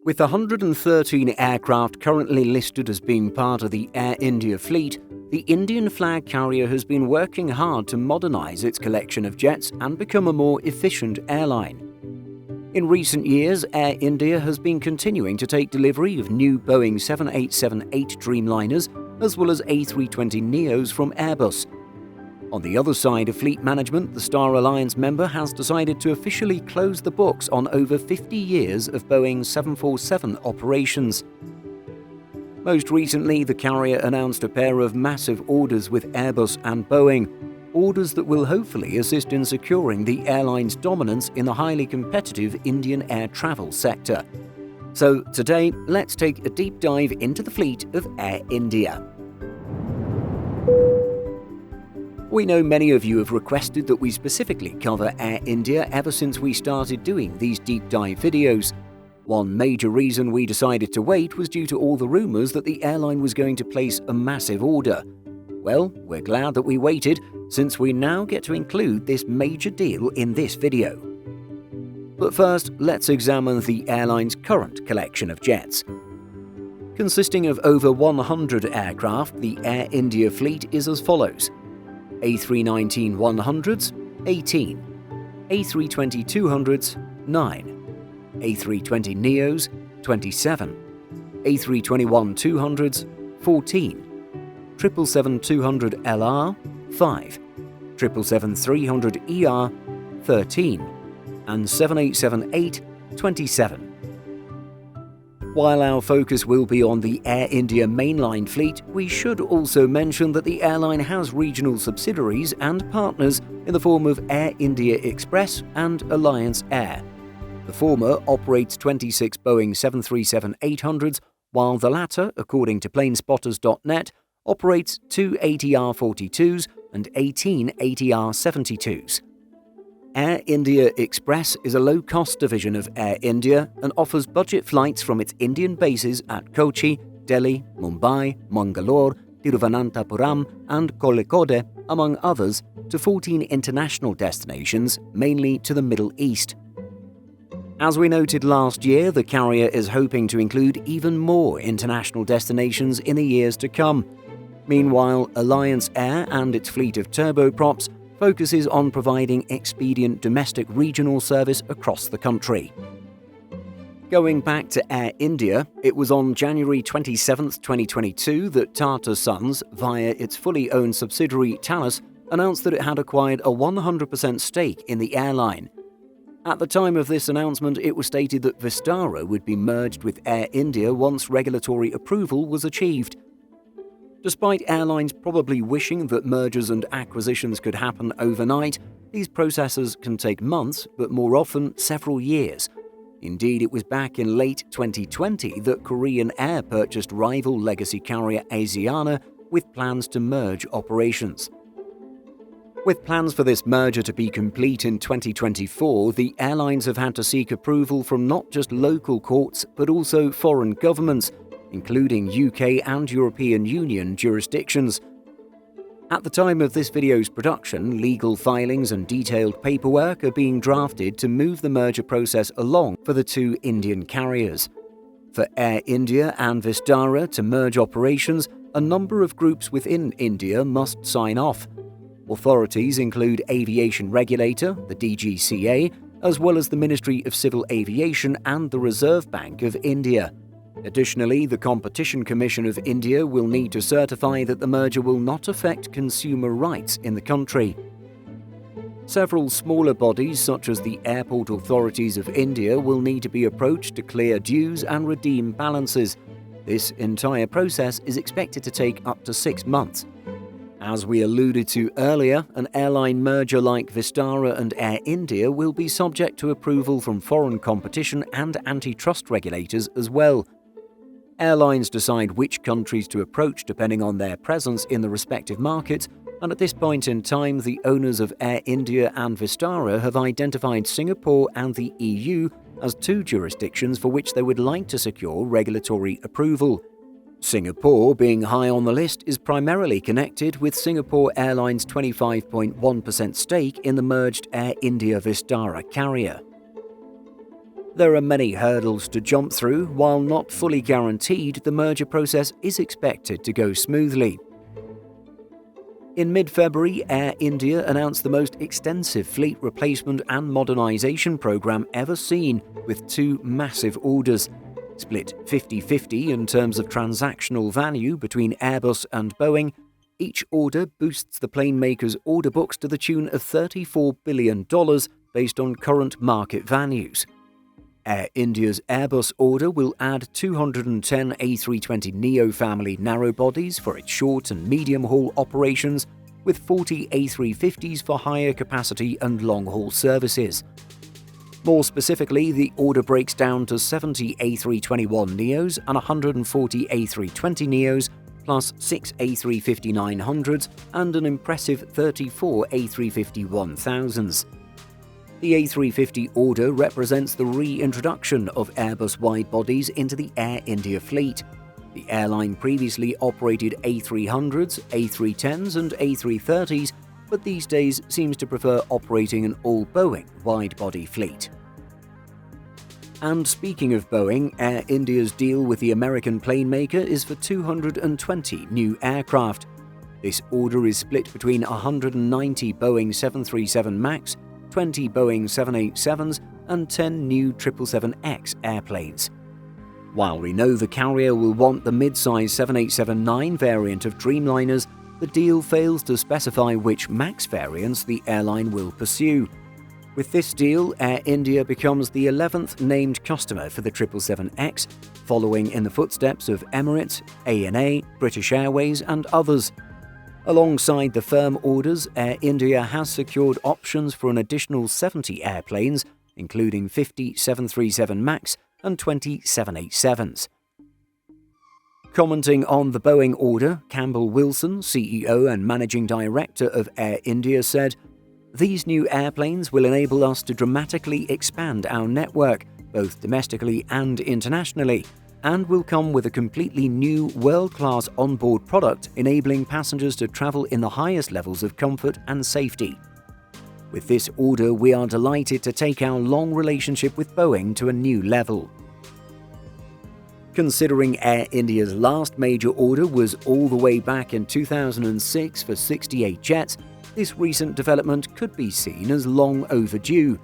With 113 aircraft currently listed as being part of the Air India fleet, the Indian flag carrier has been working hard to modernise its collection of jets and become a more efficient airline. In recent years, Air India has been continuing to take delivery of new Boeing 787-8 Dreamliners as well as A320neos from Airbus. On the other side of fleet management, the Star Alliance member has decided to officially close the books on over 50 years of Boeing 747 operations. Most recently, the carrier announced a pair of massive orders with Airbus and Boeing, orders that will hopefully assist in securing the airline's dominance in the highly competitive Indian air travel sector. So today, let's take a deep dive into the fleet of Air India. We know many of you have requested that we specifically cover Air India ever since we started doing these deep dive videos. One major reason we decided to wait was due to all the rumours that the airline was going to place a massive order. Well, we're glad that we waited, since we now get to include this major deal in this video. But first, let's examine the airline's current collection of jets. Consisting of over 100 aircraft, the Air India fleet is as follows: A319-100s, 18, A320-200s, 9, A320neos, 27, A321-200s, 14, 777-200LR, 5, 777-300ER, 13, and 787-8, 27. While our focus will be on the Air India mainline fleet, we should also mention that the airline has regional subsidiaries and partners in the form of Air India Express and Alliance Air. The former operates 26 Boeing 737-800s, while the latter, according to planespotters.net, operates 2 ATR-42s and 18 ATR-72s. Air India Express is a low-cost division of Air India and offers budget flights from its Indian bases at Kochi, Delhi, Mumbai, Mangalore, Tiruvananthapuram and Kozhikode, among others, to 14 international destinations, mainly to the Middle East. As we noted last year, the carrier is hoping to include even more international destinations in the years to come. Meanwhile, Alliance Air and its fleet of turboprops focuses on providing expedient domestic regional service across the country. Going back to Air India, it was on January 27, 2022 that Tata Sons, via its fully owned subsidiary Thales, announced that it had acquired a 100% stake in the airline. At the time of this announcement, it was stated that Vistara would be merged with Air India once regulatory approval was achieved. Despite airlines probably wishing that mergers and acquisitions could happen overnight, these processes can take months, but more often several years. Indeed, it was back in late 2020 that Korean Air purchased rival legacy carrier Asiana with plans to merge operations. With plans for this merger to be complete in 2024, the airlines have had to seek approval from not just local courts but also foreign governments, including UK and European Union jurisdictions. At the time of this video's production, legal filings and detailed paperwork are being drafted to move the merger process along for the two Indian carriers. For Air India and Vistara to merge operations, a number of groups within India must sign off. Authorities include Aviation Regulator, the DGCA, as well as the Ministry of Civil Aviation and the Reserve Bank of India. Additionally, the Competition Commission of India will need to certify that the merger will not affect consumer rights in the country. Several smaller bodies, such as the Airport Authorities of India, will need to be approached to clear dues and redeem balances. This entire process is expected to take up to 6 months. As we alluded to earlier, an airline merger like Vistara and Air India will be subject to approval from foreign competition and antitrust regulators as well. Airlines decide which countries to approach depending on their presence in the respective markets, and at this point in time, the owners of Air India and Vistara have identified Singapore and the EU as two jurisdictions for which they would like to secure regulatory approval. Singapore, being high on the list, is primarily connected with Singapore Airlines' 25.1% stake in the merged Air India Vistara carrier. There are many hurdles to jump through. While not fully guaranteed, the merger process is expected to go smoothly. In mid-February, Air India announced the most extensive fleet replacement and modernisation programme ever seen, with two massive orders. Split 50-50 in terms of transactional value between Airbus and Boeing, each order boosts the plane maker's order books to the tune of $34 billion based on current market values. Air India's Airbus order will add 210 A320neo family narrow-bodies for its short and medium-haul operations, with 40 A350s for higher capacity and long-haul services. More specifically, the order breaks down to 70 A321neos and 140 A320neos, plus 6 A350-900s and an impressive 34 A350-1000s. The A350 order represents the reintroduction of Airbus wide-bodies into the Air India fleet. The airline previously operated A300s, A310s and A330s, but these days seems to prefer operating an all-Boeing wide-body fleet. And speaking of Boeing, Air India's deal with the American plane maker is for 220 new aircraft. This order is split between 190 Boeing 737 MAX, 20 Boeing 787s, and 10 new 777X airplanes. While we know the carrier will want the mid-size 787-9 variant of Dreamliners, the deal fails to specify which MAX variants the airline will pursue. With this deal, Air India becomes the 11th named customer for the 777X, following in the footsteps of Emirates, ANA, British Airways and others. Alongside the firm orders, Air India has secured options for an additional 70 airplanes, including 50 737 MAX and 20 787s. Commenting on the Boeing order, Campbell Wilson, CEO and Managing Director of Air India, said, "These new airplanes will enable us to dramatically expand our network, both domestically and internationally, and will come with a completely new world-class onboard product enabling passengers to travel in the highest levels of comfort and safety. With this order, we are delighted to take our long relationship with Boeing to a new level." Considering Air India's last major order was all the way back in 2006 for 68 jets, this recent development could be seen as long overdue.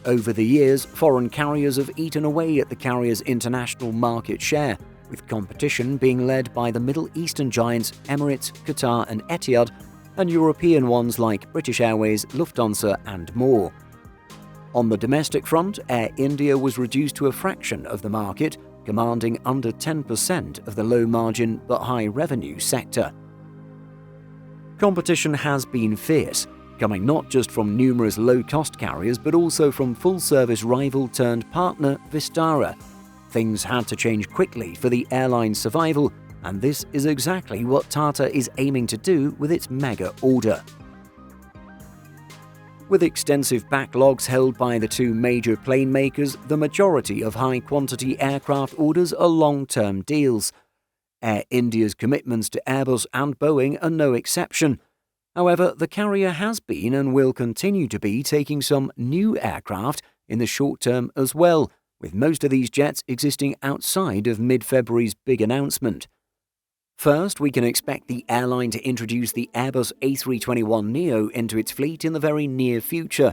Over the years, foreign carriers have eaten away at the carrier's international market share, with competition being led by the Middle Eastern giants Emirates, Qatar and Etihad, and European ones like British Airways, Lufthansa and more. On the domestic front, Air India was reduced to a fraction of the market, commanding under 10% of the low-margin but high-revenue sector. Competition has been fierce, coming not just from numerous low-cost carriers but also from full-service rival-turned-partner Vistara. Things had to change quickly for the airline's survival, and this is exactly what Tata is aiming to do with its mega order. With extensive backlogs held by the two major plane makers, the majority of high-quantity aircraft orders are long-term deals. Air India's commitments to Airbus and Boeing are no exception. However, the carrier has been and will continue to be taking some new aircraft in the short term as well, with most of these jets existing outside of mid-February's big announcement. First, we can expect the airline to introduce the Airbus A321neo into its fleet in the very near future.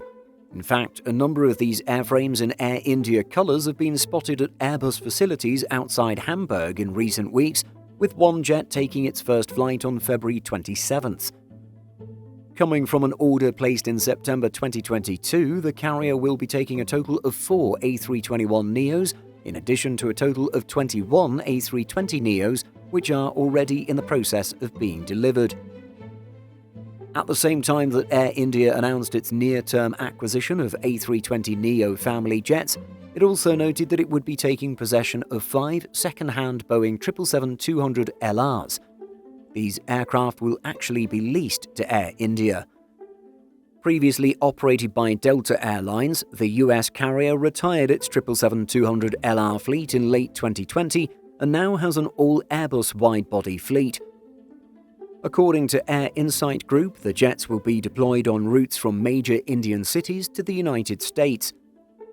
In fact, a number of these airframes in Air India colours have been spotted at Airbus facilities outside Hamburg in recent weeks, with one jet taking its first flight on February 27th. Coming from an order placed in September 2022, the carrier will be taking a total of 4 A321neos, in addition to a total of 21 A320neos, which are already in the process of being delivered. At the same time that Air India announced its near-term acquisition of A320neo family jets, it also noted that it would be taking possession of 5 second-hand Boeing 777-200 LRs. These aircraft will actually be leased to Air India. Previously operated by Delta Airlines, the US carrier retired its 777-200 LR fleet in late 2020 and now has an all-Airbus wide-body fleet. According to Air Insight Group, the jets will be deployed on routes from major Indian cities to the United States.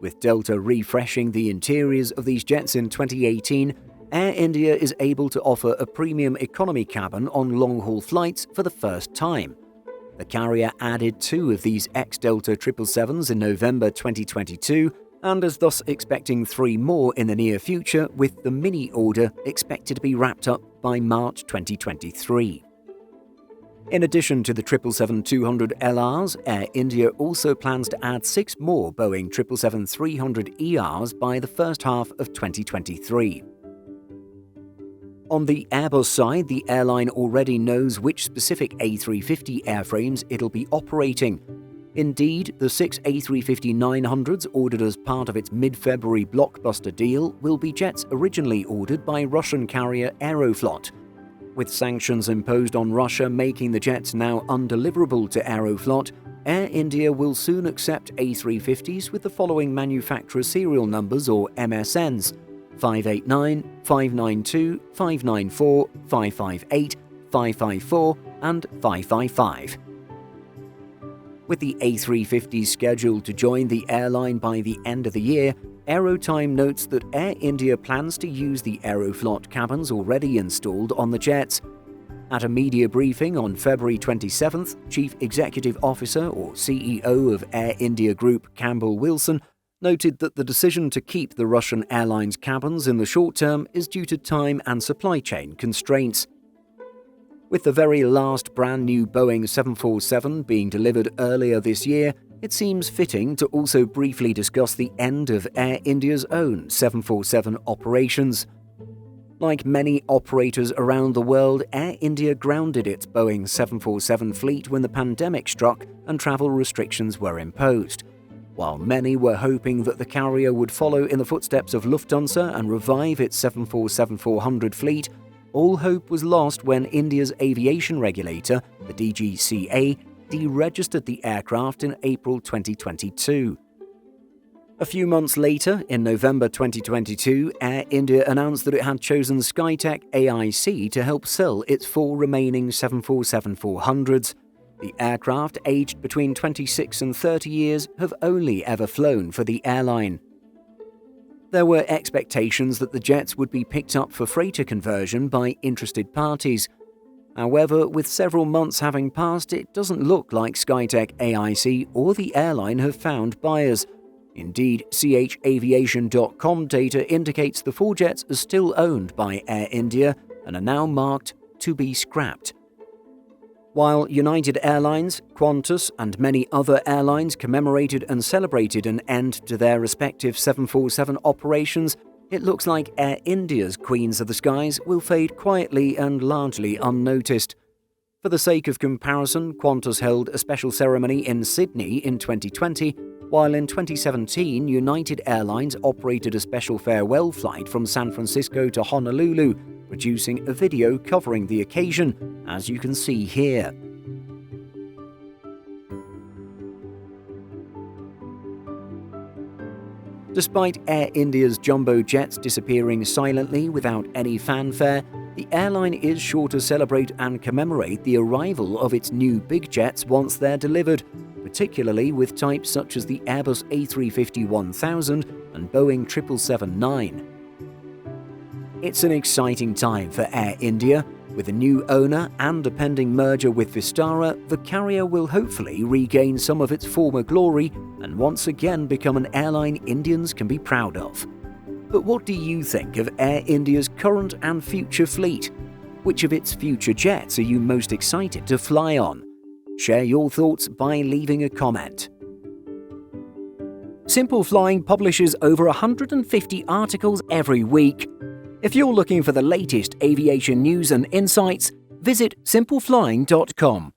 With Delta refreshing the interiors of these jets in 2018, Air India is able to offer a premium economy cabin on long-haul flights for the first time. The carrier added 2 of these ex-Delta 777s in November 2022 and is thus expecting 3 more in the near future, with the mini order expected to be wrapped up by March 2023. In addition to the 777-200LRs, Air India also plans to add 6 more Boeing 777-300ERs by the first half of 2023. On the Airbus side, the airline already knows which specific A350 airframes it'll be operating. Indeed, the 6 A350-900s ordered as part of its mid-February blockbuster deal will be jets originally ordered by Russian carrier Aeroflot. With sanctions imposed on Russia making the jets now undeliverable to Aeroflot, Air India will soon accept A350s with the following manufacturer serial numbers, or MSNs: 589, 592, 594, 558, 554, and 555. With the A350s scheduled to join the airline by the end of the year, Aerotime notes that Air India plans to use the Aeroflot cabins already installed on the jets. At a media briefing on February 27th, Chief Executive Officer or CEO of Air India Group Campbell Wilson noted that the decision to keep the Russian airlines' cabins in the short term is due to time and supply chain constraints. With the very last brand new Boeing 747 being delivered earlier this year, it seems fitting to also briefly discuss the end of Air India's own 747 operations. Like many operators around the world, Air India grounded its Boeing 747 fleet when the pandemic struck and travel restrictions were imposed. While many were hoping that the carrier would follow in the footsteps of Lufthansa and revive its 747-400 fleet, all hope was lost when India's aviation regulator, the DGCA, deregistered the aircraft in April 2022. A few months later, in November 2022, Air India announced that it had chosen Skytech AIC to help sell its 4 remaining 747-400s. The aircraft, aged between 26 and 30 years, have only ever flown for the airline. There were expectations that the jets would be picked up for freighter conversion by interested parties. However, with several months having passed, it doesn't look like Skytech AIC or the airline have found buyers. Indeed, chaviation.com data indicates the 4 jets are still owned by Air India and are now marked to be scrapped. While United Airlines, Qantas, and many other airlines commemorated and celebrated an end to their respective 747 operations, it looks like Air India's Queens of the Skies will fade quietly and largely unnoticed. For the sake of comparison, Qantas held a special ceremony in Sydney in 2020, while in 2017 United Airlines operated a special farewell flight from San Francisco to Honolulu, producing a video covering the occasion, as you can see here. Despite Air India's jumbo jets disappearing silently without any fanfare, the airline is sure to celebrate and commemorate the arrival of its new big jets once they're delivered, particularly with types such as the Airbus A350-1000 and Boeing 777-9. It's an exciting time for Air India. With a new owner and a pending merger with Vistara, the carrier will hopefully regain some of its former glory and once again become an airline Indians can be proud of. But what do you think of Air India's current and future fleet? Which of its future jets are you most excited to fly on? Share your thoughts by leaving a comment. Simple Flying publishes over 150 articles every week. If you're looking for the latest aviation news and insights, visit simpleflying.com.